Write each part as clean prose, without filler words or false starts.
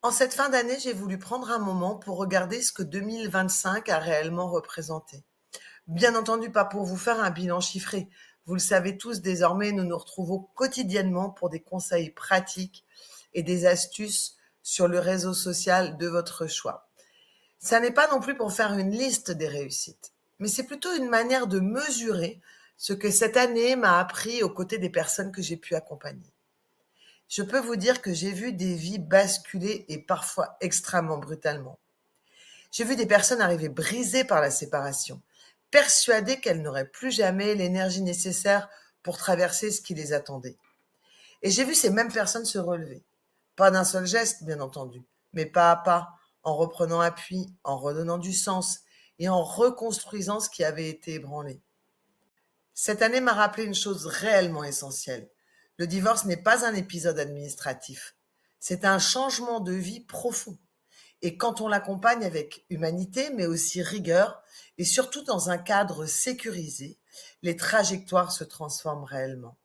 En cette fin d'année, j'ai voulu prendre un moment pour regarder ce que 2025 a réellement représenté. Bien entendu, pas pour vous faire un bilan chiffré. Vous le savez tous désormais, nous nous retrouvons quotidiennement pour des conseils pratiques et des astuces sur le réseau social de votre choix. Ça n'est pas non plus pour faire une liste des réussites, mais c'est plutôt une manière de mesurer ce que cette année m'a appris aux côtés des personnes que j'ai pu accompagner. Je peux vous dire que j'ai vu des vies basculer et parfois extrêmement brutalement. J'ai vu des personnes arriver brisées par la séparation, persuadées qu'elles n'auraient plus jamais l'énergie nécessaire pour traverser ce qui les attendait. Et j'ai vu ces mêmes personnes se relever. Pas d'un seul geste, bien entendu, mais pas à pas, en reprenant appui, en redonnant du sens et en reconstruisant ce qui avait été ébranlé. Cette année m'a rappelé une chose réellement essentielle. Le divorce n'est pas un épisode administratif. C'est un changement de vie profond. Et quand on l'accompagne avec humanité, mais aussi rigueur, et surtout dans un cadre sécurisé, les trajectoires se transforment réellement.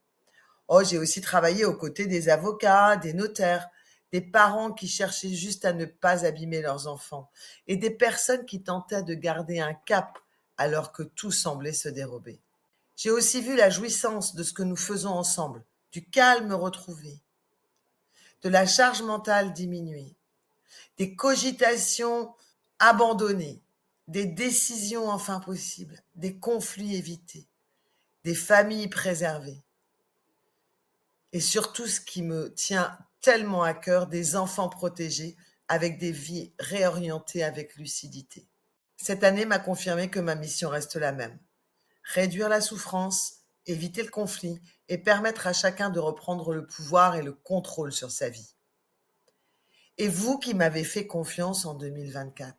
Oh, j'ai aussi travaillé aux côtés des avocats, des notaires, des parents qui cherchaient juste à ne pas abîmer leurs enfants, et des personnes qui tentaient de garder un cap alors que tout semblait se dérober. J'ai aussi vu la jouissance de ce que nous faisons ensemble, du calme retrouvé, de la charge mentale diminuée, des cogitations abandonnées, des décisions enfin possibles, des conflits évités, des familles préservées et surtout ce qui me tient tellement à cœur, des enfants protégés avec des vies réorientées avec lucidité. Cette année m'a confirmé que ma mission reste la même. Réduire la souffrance, éviter le conflit et permettre à chacun de reprendre le pouvoir et le contrôle sur sa vie. Et vous qui m'avez fait confiance en 2024,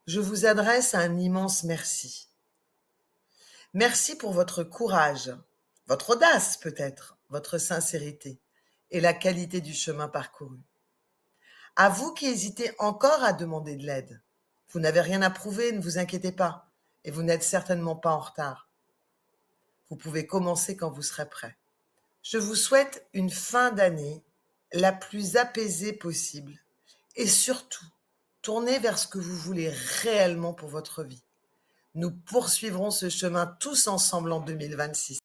je vous adresse un immense merci. Merci pour votre courage, votre audace peut-être, votre sincérité et la qualité du chemin parcouru. À vous qui hésitez encore à demander de l'aide, vous n'avez rien à prouver, ne vous inquiétez pas, et vous n'êtes certainement pas en retard. Vous pouvez commencer quand vous serez prêt. Je vous souhaite une fin d'année la plus apaisée possible et surtout, tournez vers ce que vous voulez réellement pour votre vie. Nous poursuivrons ce chemin tous ensemble en 2026.